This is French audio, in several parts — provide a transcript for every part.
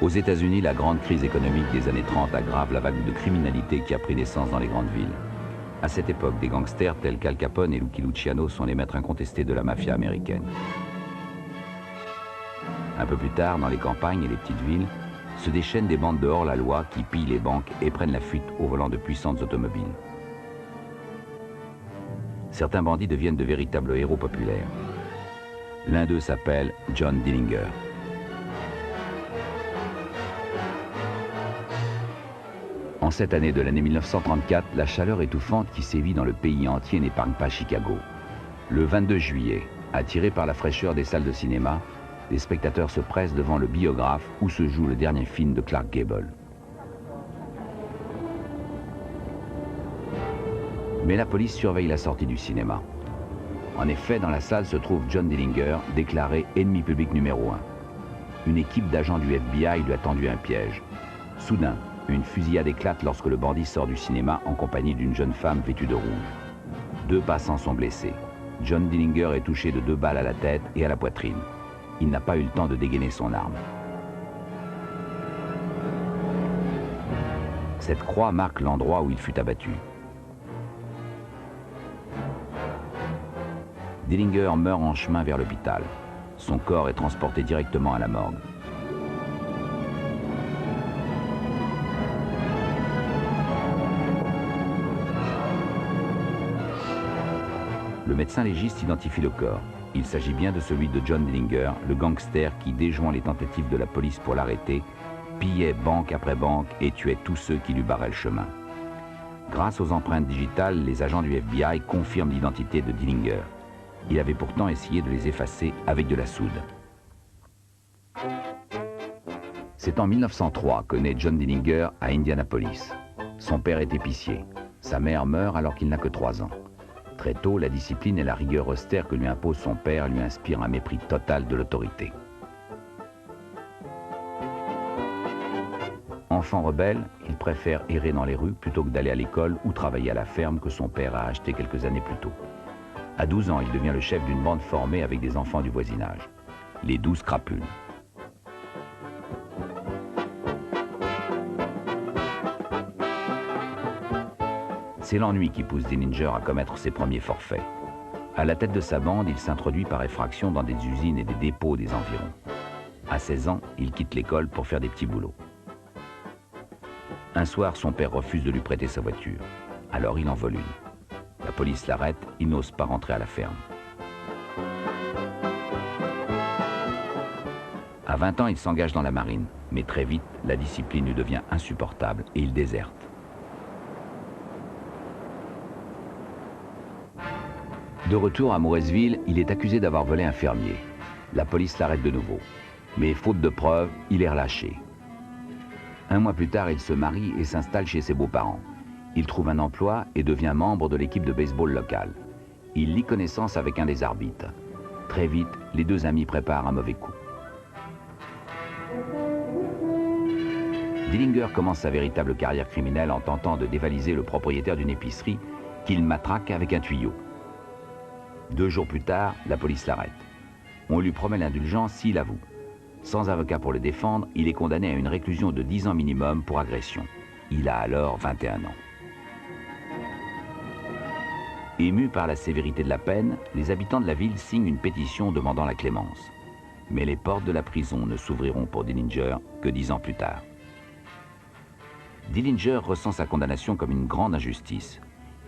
Aux États-Unis, la grande crise économique des années 30 aggrave la vague de criminalité qui a pris naissance dans les grandes villes. À cette époque, des gangsters tels qu'Al Capone et Lucky Luciano sont les maîtres incontestés de la mafia américaine. Un peu plus tard, dans les campagnes et les petites villes, se déchaînent des bandes de hors-la-loi qui pillent les banques et prennent la fuite au volant de puissantes automobiles. Certains bandits deviennent de véritables héros populaires. L'un d'eux s'appelle John Dillinger. En cette année de l'année 1934, la chaleur étouffante qui sévit dans le pays entier n'épargne pas Chicago. Le 22 juillet, attirés par la fraîcheur des salles de cinéma, les spectateurs se pressent devant le Biographe où se joue le dernier film de Clark Gable. Mais la police surveille la sortie du cinéma. En effet, dans la salle se trouve John Dillinger, déclaré ennemi public numéro 1. Une équipe d'agents du FBI lui a tendu un piège. Soudain, une fusillade éclate lorsque le bandit sort du cinéma en compagnie d'une jeune femme vêtue de rouge. 2 passants sont blessés. John Dillinger est touché de 2 balles à la tête et à la poitrine. Il n'a pas eu le temps de dégainer son arme. Cette croix marque l'endroit où il fut abattu. Dillinger meurt en chemin vers l'hôpital. Son corps est transporté directement à la morgue. Le médecin légiste identifie le corps. Il s'agit bien de celui de John Dillinger, le gangster qui, déjouant les tentatives de la police pour l'arrêter, pillait banque après banque et tuait tous ceux qui lui barraient le chemin. Grâce aux empreintes digitales, les agents du FBI confirment l'identité de Dillinger. Il avait pourtant essayé de les effacer avec de la soude. C'est en 1903 que naît John Dillinger à Indianapolis. Son père est épicier. Sa mère meurt alors qu'il n'a que 3 ans. Très tôt, la discipline et la rigueur austère que lui impose son père lui inspirent un mépris total de l'autorité. Enfant rebelle, il préfère errer dans les rues plutôt que d'aller à l'école ou travailler à la ferme que son père a achetée quelques années plus tôt. À 12 ans, il devient le chef d'une bande formée avec des enfants du voisinage, les 12 crapules. C'est l'ennui qui pousse Dillinger à commettre ses premiers forfaits. À la tête de sa bande, il s'introduit par effraction dans des usines et des dépôts des environs. À 16 ans, il quitte l'école pour faire des petits boulots. Un soir, son père refuse de lui prêter sa voiture. Alors il en vole une. La police l'arrête, il n'ose pas rentrer à la ferme. À 20 ans, il s'engage dans la marine. Mais très vite, la discipline lui devient insupportable et il déserte. De retour à Mauresville, il est accusé d'avoir volé un fermier. La police l'arrête de nouveau. Mais faute de preuves, il est relâché. 1 mois plus tard, il se marie et s'installe chez ses beaux-parents. Il trouve un emploi et devient membre de l'équipe de baseball locale. Il lie connaissance avec un des arbitres. Très vite, les 2 amis préparent un mauvais coup. Dillinger commence sa véritable carrière criminelle en tentant de dévaliser le propriétaire d'une épicerie qu'il matraque avec un tuyau. 2 jours plus tard, la police l'arrête. On lui promet l'indulgence s'il avoue. Sans avocat pour le défendre, il est condamné à une réclusion de 10 ans minimum pour agression. Il a alors 21 ans. Émus par la sévérité de la peine, les habitants de la ville signent une pétition demandant la clémence. Mais les portes de la prison ne s'ouvriront pour Dillinger que 10 ans plus tard. Dillinger ressent sa condamnation comme une grande injustice.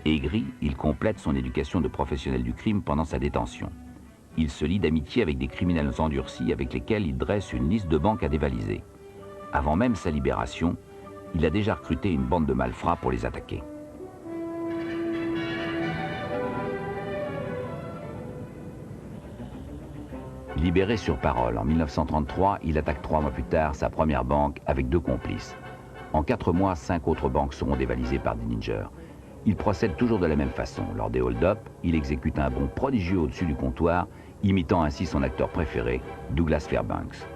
Aigri, il complète son éducation de professionnel du crime pendant sa détention. Il se lie d'amitié avec des criminels endurcis avec lesquels il dresse une liste de banques à dévaliser. Avant même sa libération, il a déjà recruté une bande de malfrats pour les attaquer. Libéré sur parole en 1933, il attaque 3 mois plus tard sa première banque avec 2 complices. En 4 mois, 5 autres banques seront dévalisées par Dillinger. Il procède toujours de la même façon. Lors des hold-up, il exécute un bond prodigieux au-dessus du comptoir, imitant ainsi son acteur préféré, Douglas Fairbanks.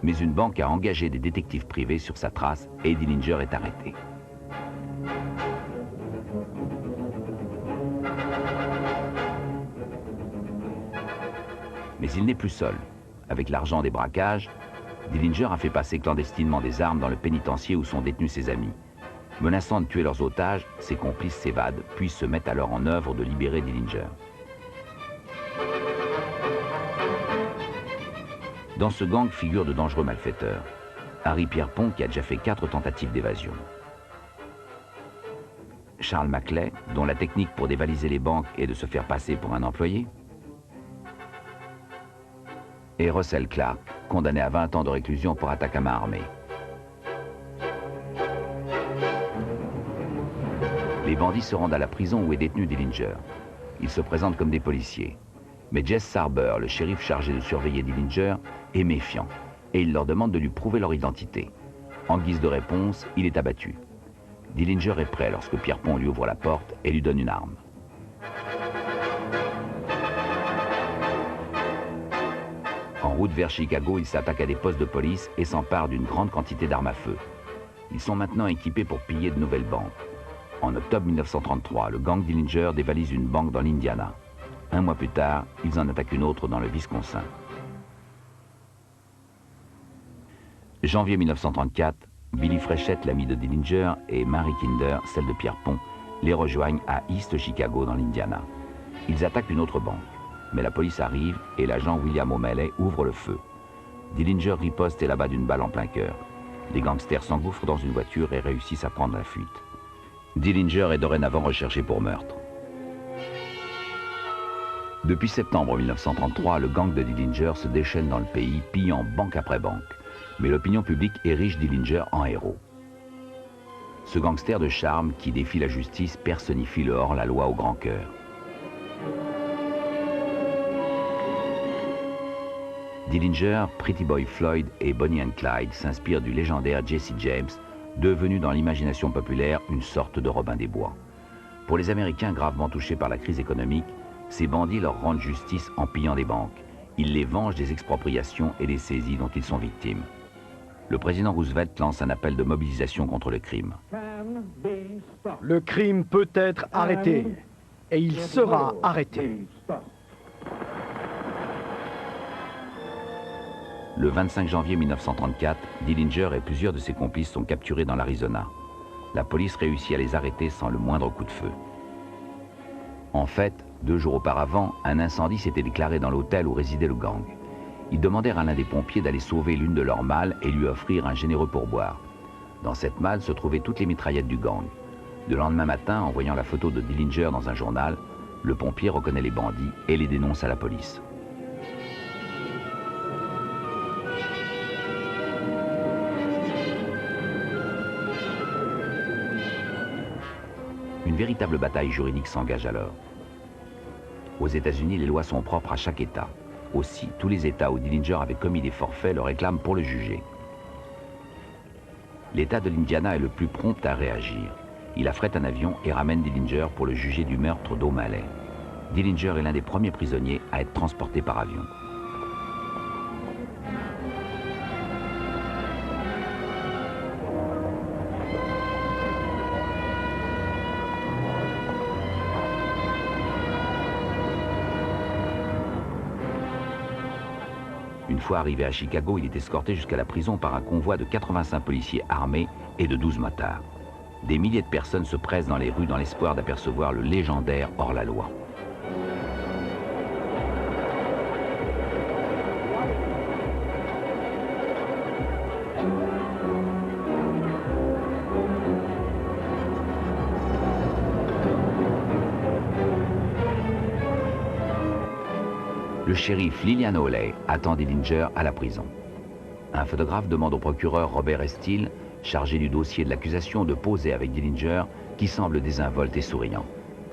Mais une banque a engagé des détectives privés sur sa trace et Dillinger est arrêté. Mais il n'est plus seul. Avec l'argent des braquages, Dillinger a fait passer clandestinement des armes dans le pénitencier où sont détenus ses amis. Menaçant de tuer leurs otages, ses complices s'évadent, puis se mettent alors en œuvre de libérer Dillinger. Dans ce gang figurent de dangereux malfaiteurs. Harry Pierrepont, qui a déjà fait 4 tentatives d'évasion. Charles Maclay, dont la technique pour dévaliser les banques est de se faire passer pour un employé. Et Russell Clark, condamné à 20 ans de réclusion pour attaque à main armée. Les bandits se rendent à la prison où est détenu Dillinger. Ils se présentent comme des policiers. Mais Jess Sarber, le shérif chargé de surveiller Dillinger, est méfiant et il leur demande de lui prouver leur identité. En guise de réponse, il est abattu. Dillinger est prêt lorsque Pierrepont lui ouvre la porte et lui donne une arme. En route vers Chicago, il s'attaque à des postes de police et s'empare d'une grande quantité d'armes à feu. Ils sont maintenant équipés pour piller de nouvelles banques. En octobre 1933, le gang Dillinger dévalise une banque dans l'Indiana. 1 mois plus tard, ils en attaquent une autre dans le Wisconsin. Janvier 1934, Billy Fréchette, l'ami de Dillinger, et Mary Kinder, celle de Pierrepont, les rejoignent à East Chicago dans l'Indiana. Ils attaquent une autre banque. Mais la police arrive et l'agent William O'Malley ouvre le feu. Dillinger riposte et l'abat d'une balle en plein cœur. Les gangsters s'engouffrent dans une voiture et réussissent à prendre la fuite. Dillinger est dorénavant recherché pour meurtre. Depuis septembre 1933, le gang de Dillinger se déchaîne dans le pays, pillant banque après banque. Mais l'opinion publique érige Dillinger en héros. Ce gangster de charme qui défie la justice personnifie le hors-la-loi au grand cœur. Dillinger, Pretty Boy Floyd et Bonnie and Clyde s'inspirent du légendaire Jesse James, devenu dans l'imagination populaire une sorte de Robin des Bois. Pour les Américains gravement touchés par la crise économique, ces bandits leur rendent justice en pillant des banques. Ils les vengent des expropriations et des saisies dont ils sont victimes. Le président Roosevelt lance un appel de mobilisation contre le crime. Le crime peut être arrêté, et il sera arrêté. Le 25 janvier 1934, Dillinger et plusieurs de ses complices sont capturés dans l'Arizona. La police réussit à les arrêter sans le moindre coup de feu. En fait, 2 jours auparavant, un incendie s'était déclaré dans l'hôtel où résidait le gang. Ils demandèrent à l'un des pompiers d'aller sauver l'une de leurs malles et lui offrir un généreux pourboire. Dans cette malle se trouvaient toutes les mitraillettes du gang. Le lendemain matin, en voyant la photo de Dillinger dans un journal, le pompier reconnaît les bandits et les dénonce à la police. Une véritable bataille juridique s'engage alors. Aux États-Unis, les lois sont propres à chaque État. Aussi, tous les États où Dillinger avait commis des forfaits le réclament pour le juger. L'État de l'Indiana est le plus prompt à réagir. Il affrète un avion et ramène Dillinger pour le juger du meurtre d'O'Malley. Dillinger est l'un des premiers prisonniers à être transporté par avion. Une fois arrivé à Chicago, il est escorté jusqu'à la prison par un convoi de 85 policiers armés et de 12 motards. Des milliers de personnes se pressent dans les rues dans l'espoir d'apercevoir le légendaire hors-la-loi. Le shérif Lillian Hawley attend Dillinger à la prison. Un photographe demande au procureur Robert Estill, chargé du dossier de l'accusation, de poser avec Dillinger, qui semble désinvolte et souriant.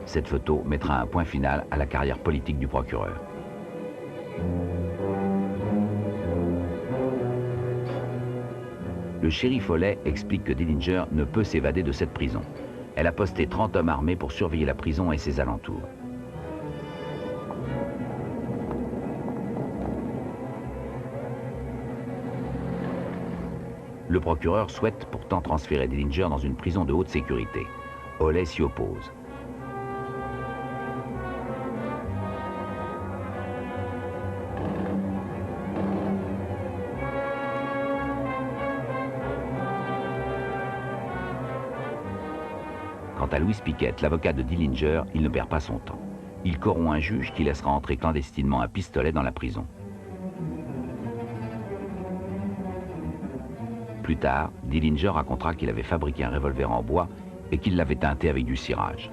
Cette photo mettra un point final à la carrière politique du procureur. Le shérif Hawley explique que Dillinger ne peut s'évader de cette prison. Elle a posté 30 hommes armés pour surveiller la prison et ses alentours. Le procureur souhaite pourtant transférer Dillinger dans une prison de haute sécurité. Hawley s'y oppose. Quant à Louis Pickett, l'avocat de Dillinger, il ne perd pas son temps. Il corrompt un juge qui laissera entrer clandestinement un pistolet dans la prison. Plus tard, Dillinger racontera qu'il avait fabriqué un revolver en bois et qu'il l'avait teinté avec du cirage.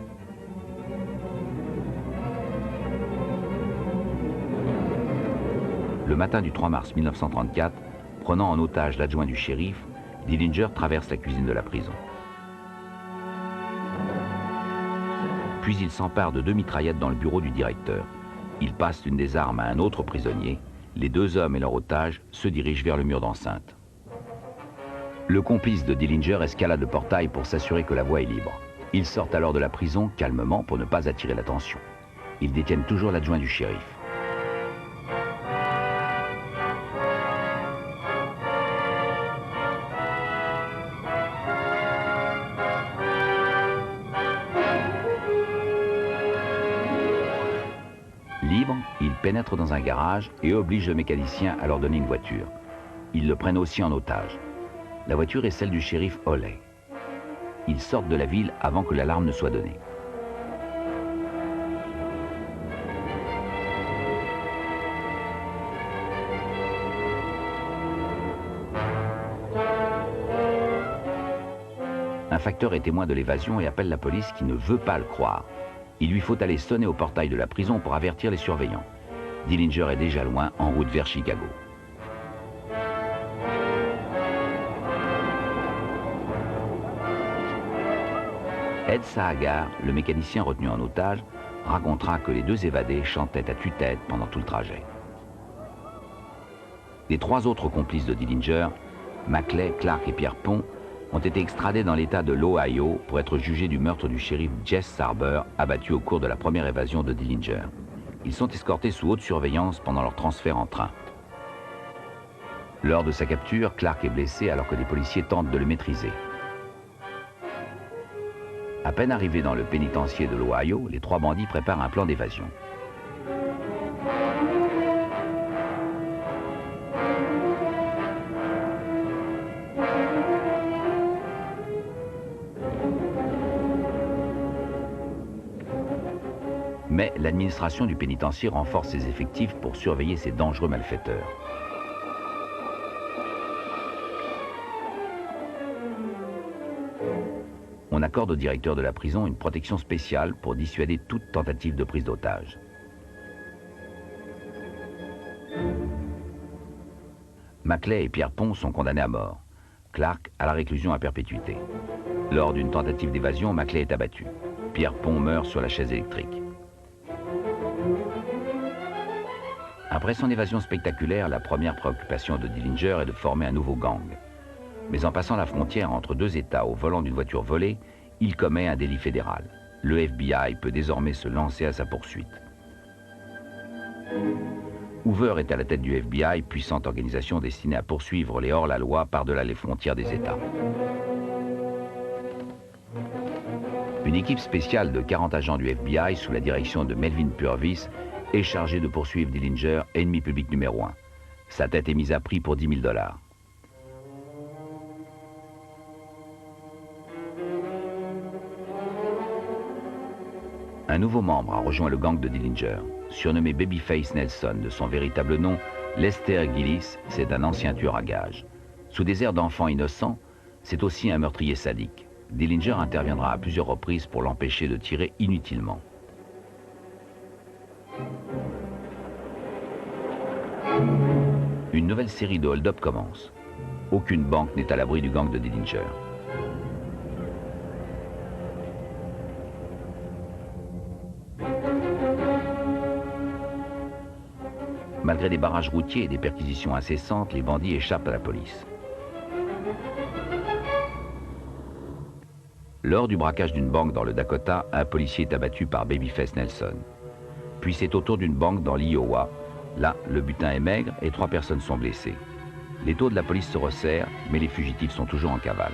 Le matin du 3 mars 1934, prenant en otage l'adjoint du shérif, Dillinger traverse la cuisine de la prison. Puis il s'empare de 2 mitraillettes dans le bureau du directeur. Il passe l'une des armes à un autre prisonnier. Les 2 hommes et leur otage se dirigent vers le mur d'enceinte. Le complice de Dillinger escalade le portail pour s'assurer que la voie est libre. Ils sortent alors de la prison calmement pour ne pas attirer l'attention. Ils détiennent toujours l'adjoint du shérif. Libre, ils pénètrent dans un garage et obligent le mécanicien à leur donner une voiture. Ils le prennent aussi en otage. La voiture est celle du shérif Hawley. Ils sortent de la ville avant que l'alarme ne soit donnée. Un facteur est témoin de l'évasion et appelle la police qui ne veut pas le croire. Il lui faut aller sonner au portail de la prison pour avertir les surveillants. Dillinger est déjà loin, en route vers Chicago. Ed Sahagar, le mécanicien retenu en otage, racontera que les 2 évadés chantaient à tue-tête pendant tout le trajet. Les 3 autres complices de Dillinger, Maclay, Clark et Pierpont, ont été extradés dans l'État de l'Ohio pour être jugés du meurtre du shérif Jess Sarber, abattu au cours de la première évasion de Dillinger. Ils sont escortés sous haute surveillance pendant leur transfert en train. Lors de sa capture, Clark est blessé alors que des policiers tentent de le maîtriser. À peine arrivés dans le pénitencier de l'Ohio, les 3 bandits préparent un plan d'évasion. Mais l'administration du pénitencier renforce ses effectifs pour surveiller ces dangereux malfaiteurs. On accorde au directeur de la prison une protection spéciale pour dissuader toute tentative de prise d'otage. Maclay et Pierpont sont condamnés à mort. Clark à la réclusion à perpétuité. Lors d'une tentative d'évasion, Maclay est abattu. Pierpont meurt sur la chaise électrique. Après son évasion spectaculaire, la première préoccupation de Dillinger est de former un nouveau gang. Mais en passant la frontière entre 2 États au volant d'une voiture volée, il commet un délit fédéral. Le FBI peut désormais se lancer à sa poursuite. Hoover est à la tête du FBI, puissante organisation destinée à poursuivre les hors-la-loi par-delà les frontières des États. Une équipe spéciale de 40 agents du FBI sous la direction de Melvin Purvis est chargée de poursuivre Dillinger, ennemi public numéro 1. Sa tête est mise à prix pour $10 000. Un nouveau membre a rejoint le gang de Dillinger. Surnommé Babyface Nelson de son véritable nom, Lester Gillis, c'est un ancien tueur à gages. Sous des airs d'enfant innocent, c'est aussi un meurtrier sadique. Dillinger interviendra à plusieurs reprises pour l'empêcher de tirer inutilement. Une nouvelle série de hold-up commence. Aucune banque n'est à l'abri du gang de Dillinger. Malgré des barrages routiers et des perquisitions incessantes, les bandits échappent à la police. Lors du braquage d'une banque dans le Dakota, un policier est abattu par Babyface Nelson. Puis c'est au tour d'une banque dans l'Iowa. Là, le butin est maigre et 3 personnes sont blessées. Les taux de la police se resserrent, mais les fugitifs sont toujours en cavale.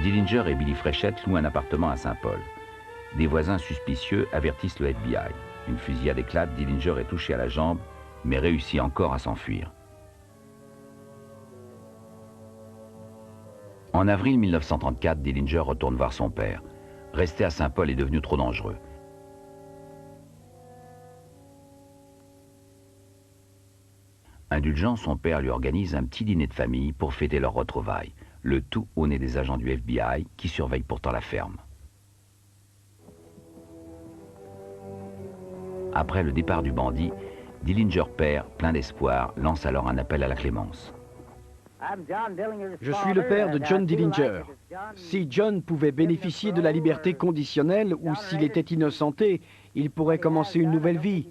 Dillinger et Billy Frechette louent un appartement à Saint-Paul. Des voisins suspicieux avertissent le FBI. Une fusillade éclate, Dillinger est touché à la jambe, mais réussit encore à s'enfuir. En avril 1934, Dillinger retourne voir son père. Rester à Saint-Paul est devenu trop dangereux. Indulgent, son père lui organise un petit dîner de famille pour fêter leur retrouvailles. Le tout au nez des agents du FBI qui surveillent pourtant la ferme. Après le départ du bandit, Dillinger père, plein d'espoir, lance alors un appel à la clémence. Je suis le père de John Dillinger. Si John pouvait bénéficier de la liberté conditionnelle ou s'il était innocenté, il pourrait commencer une nouvelle vie.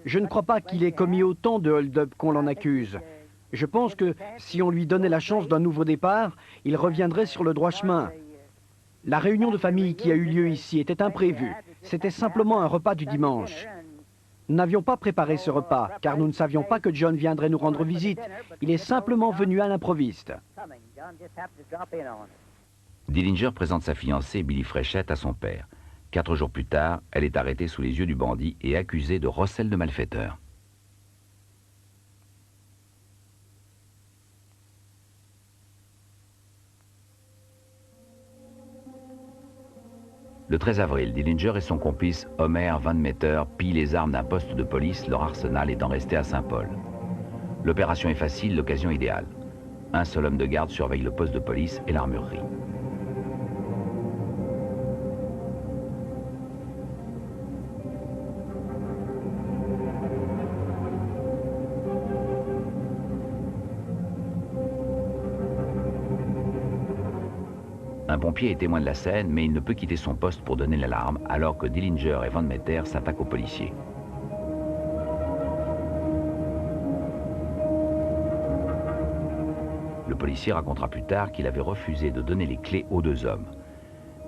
Je ne crois pas qu'il ait commis autant de hold-up qu'on l'en accuse. Je pense que si on lui donnait la chance d'un nouveau départ, il reviendrait sur le droit chemin. La réunion de famille qui a eu lieu ici était imprévue. C'était simplement un repas du dimanche. Nous n'avions pas préparé ce repas, car nous ne savions pas que John viendrait nous rendre visite. Il est simplement venu à l'improviste. Dillinger présente sa fiancée, Billy Frechette, à son père. 4 jours plus tard, elle est arrêtée sous les yeux du bandit et accusée de recel de malfaiteur. Le 13 avril, Dillinger et son complice Homer Van Meter pillent les armes d'un poste de police, leur arsenal étant resté à Saint-Paul. L'opération est facile, l'occasion idéale. Un seul homme de garde surveille le poste de police et l'armurerie. Un pompier est témoin de la scène, mais il ne peut quitter son poste pour donner l'alarme, alors que Dillinger et Van Meter s'attaquent aux policiers. Le policier racontera plus tard qu'il avait refusé de donner les clés aux 2 hommes.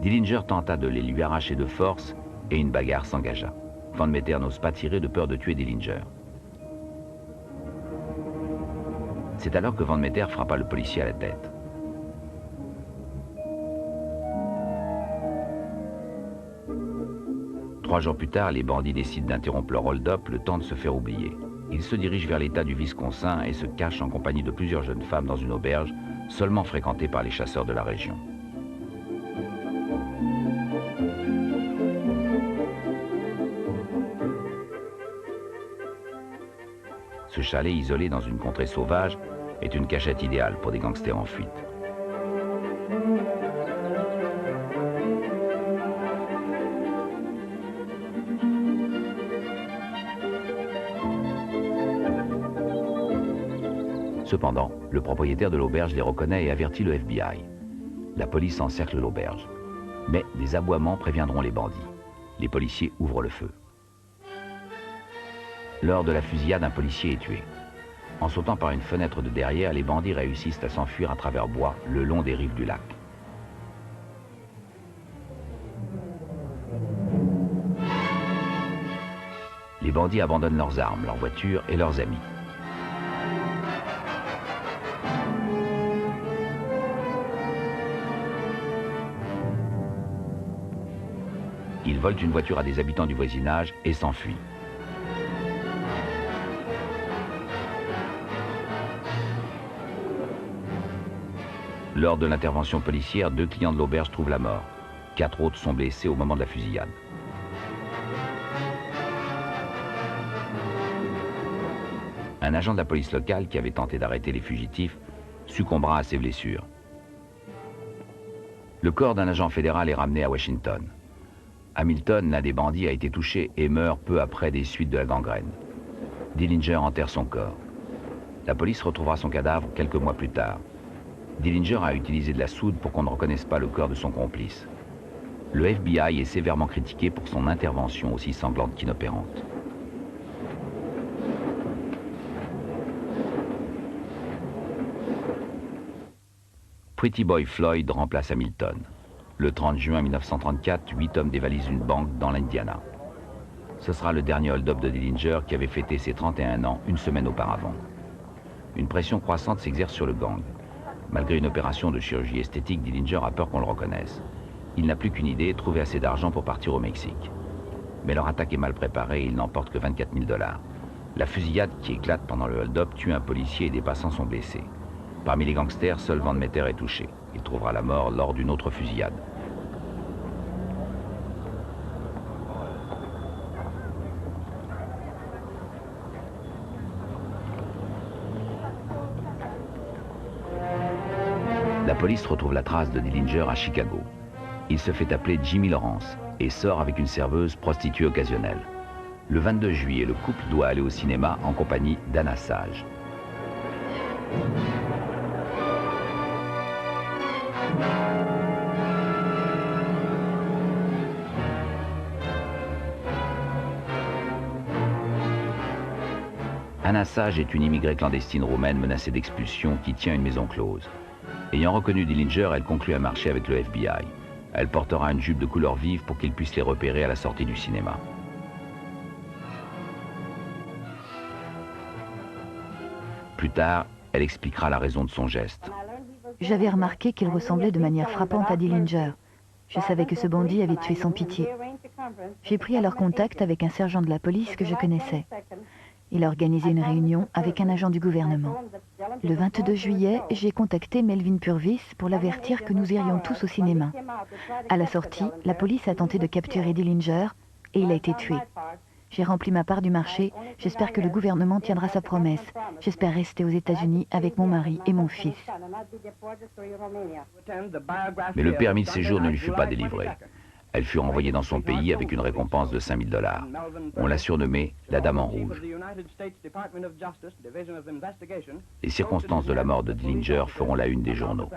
Dillinger tenta de les lui arracher de force et une bagarre s'engagea. Van Meter n'ose pas tirer de peur de tuer Dillinger. C'est alors que Van Meter frappa le policier à la tête. Trois jours plus tard, les bandits décident d'interrompre leur hold-up, le temps de se faire oublier. Ils se dirigent vers l'État du Wisconsin et se cachent en compagnie de plusieurs jeunes femmes dans une auberge, seulement fréquentée par les chasseurs de la région. Ce chalet isolé dans une contrée sauvage est une cachette idéale pour des gangsters en fuite. Cependant, le propriétaire de l'auberge les reconnaît et avertit le FBI. La police encercle l'auberge. Mais des aboiements préviendront les bandits. Les policiers ouvrent le feu. Lors de la fusillade, un policier est tué. En sautant par une fenêtre de derrière, les bandits réussissent à s'enfuir à travers bois le long des rives du lac. Les bandits abandonnent leurs armes, leurs voitures et leurs amis. Ils volent une voiture à des habitants du voisinage et s'enfuient. Lors de l'intervention policière, 2 clients de l'auberge trouvent la mort. 4 autres sont blessés au moment de la fusillade. Un agent de la police locale qui avait tenté d'arrêter les fugitifs succombera à ses blessures. Le corps d'un agent fédéral est ramené à Washington. Hamilton, l'un des bandits, a été touché et meurt peu après des suites de la gangrène. Dillinger enterre son corps. La police retrouvera son cadavre quelques mois plus tard. Dillinger a utilisé de la soude pour qu'on ne reconnaisse pas le corps de son complice. Le FBI est sévèrement critiqué pour son intervention aussi sanglante qu'inopérante. Pretty Boy Floyd remplace Hamilton. Le 30 juin 1934, 8 hommes dévalisent une banque dans l'Indiana. Ce sera le dernier hold-up de Dillinger qui avait fêté ses 31 ans une semaine auparavant. Une pression croissante s'exerce sur le gang. Malgré une opération de chirurgie esthétique, Dillinger a peur qu'on le reconnaisse. Il n'a plus qu'une idée, trouver assez d'argent pour partir au Mexique. Mais leur attaque est mal préparée et il n'emporte que 24 000 $. La fusillade qui éclate pendant le hold-up tue un policier et des passants sont blessés. Parmi les gangsters, seul Van Meter est touché. Il trouvera la mort lors d'une autre fusillade. La police retrouve la trace de Dillinger à Chicago. Il se fait appeler Jimmy Lawrence et sort avec une serveuse prostituée occasionnelle. Le 22 juillet, le couple doit aller au cinéma en compagnie d'Anna Sage. Anna Sage est une immigrée clandestine roumaine menacée d'expulsion qui tient une maison close. Ayant reconnu Dillinger, elle conclut un marché avec le FBI. Elle portera une jupe de couleur vive pour qu'il puisse les repérer à la sortie du cinéma. Plus tard, elle expliquera la raison de son geste. J'avais remarqué qu'il ressemblait de manière frappante à Dillinger. Je savais que ce bandit avait tué sans pitié. J'ai pris alors contact avec un sergent de la police que je connaissais. Il a organisé une réunion avec un agent du gouvernement. Le 22 juillet, j'ai contacté Melvin Purvis pour l'avertir que nous irions tous au cinéma. À la sortie, la police a tenté de capturer Dillinger et il a été tué. J'ai rempli ma part du marché. J'espère que le gouvernement tiendra sa promesse. J'espère rester aux États-Unis avec mon mari et mon fils. Mais le permis de séjour ne lui fut pas délivré. Elle fut renvoyée dans son pays avec une récompense de 5 000 $. On l'a surnommée la Dame en Rouge. Les circonstances de la mort de Dillinger feront la une des journaux.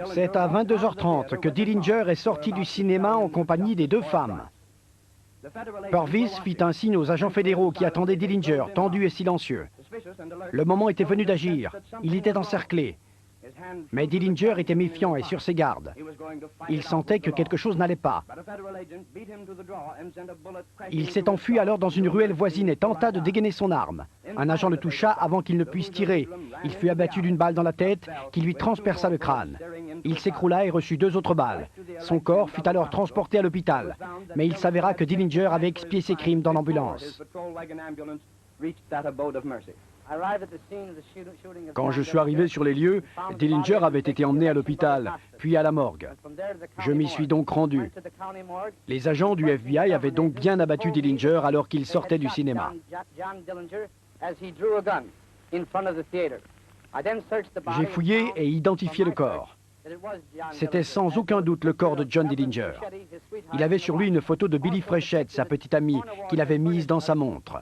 C'est à 22h30 que Dillinger est sorti du cinéma en compagnie des deux femmes. Purvis fit un signe aux agents fédéraux qui attendaient Dillinger, tendu et silencieux. Le moment était venu d'agir. Il était encerclé. Mais Dillinger était méfiant et sur ses gardes. Il sentait que quelque chose n'allait pas. Il s'est enfui alors dans une ruelle voisine et tenta de dégainer son arme. Un agent le toucha avant qu'il ne puisse tirer. Il fut abattu d'une balle dans la tête qui lui transperça le crâne. Il s'écroula et reçut 2 autres balles. Son corps fut alors transporté à l'hôpital. Mais il s'avéra que Dillinger avait expié ses crimes dans l'ambulance. Quand je suis arrivé sur les lieux, Dillinger avait été emmené à l'hôpital, puis à la morgue. Je m'y suis donc rendu. Les agents du FBI avaient donc bien abattu Dillinger alors qu'il sortait du cinéma. J'ai fouillé et identifié le corps. C'était sans aucun doute le corps de John Dillinger. Il avait sur lui une photo de Billy Frechette, sa petite amie, qu'il avait mise dans sa montre.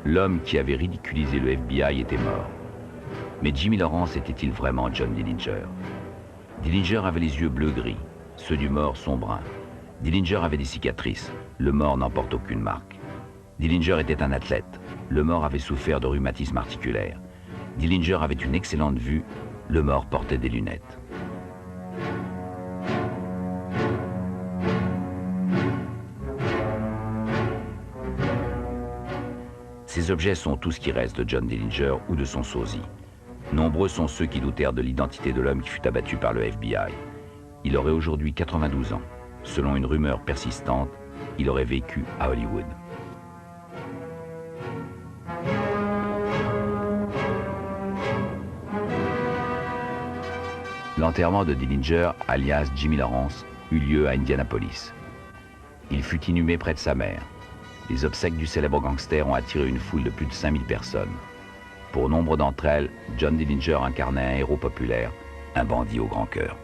L'homme qui avait ridiculisé le FBI était mort. Mais Jimmy Lawrence était-il vraiment John Dillinger? Dillinger avait les yeux bleu-gris, ceux du mort sont bruns. Dillinger avait des cicatrices, le mort n'en porte aucune marque. Dillinger était un athlète, le mort avait souffert de rhumatisme articulaire. Dillinger avait une excellente vue, le mort portait des lunettes. Ces objets sont tout ce qui reste de John Dillinger ou de son sosie. Nombreux sont ceux qui doutèrent de l'identité de l'homme qui fut abattu par le FBI. Il aurait aujourd'hui 92 ans. Selon une rumeur persistante, il aurait vécu à Hollywood. L'enterrement de Dillinger, alias Jimmy Lawrence, eut lieu à Indianapolis. Il fut inhumé près de sa mère. Les obsèques du célèbre gangster ont attiré une foule de plus de 5000 personnes. Pour nombre d'entre elles, John Dillinger incarnait un héros populaire, un bandit au grand cœur.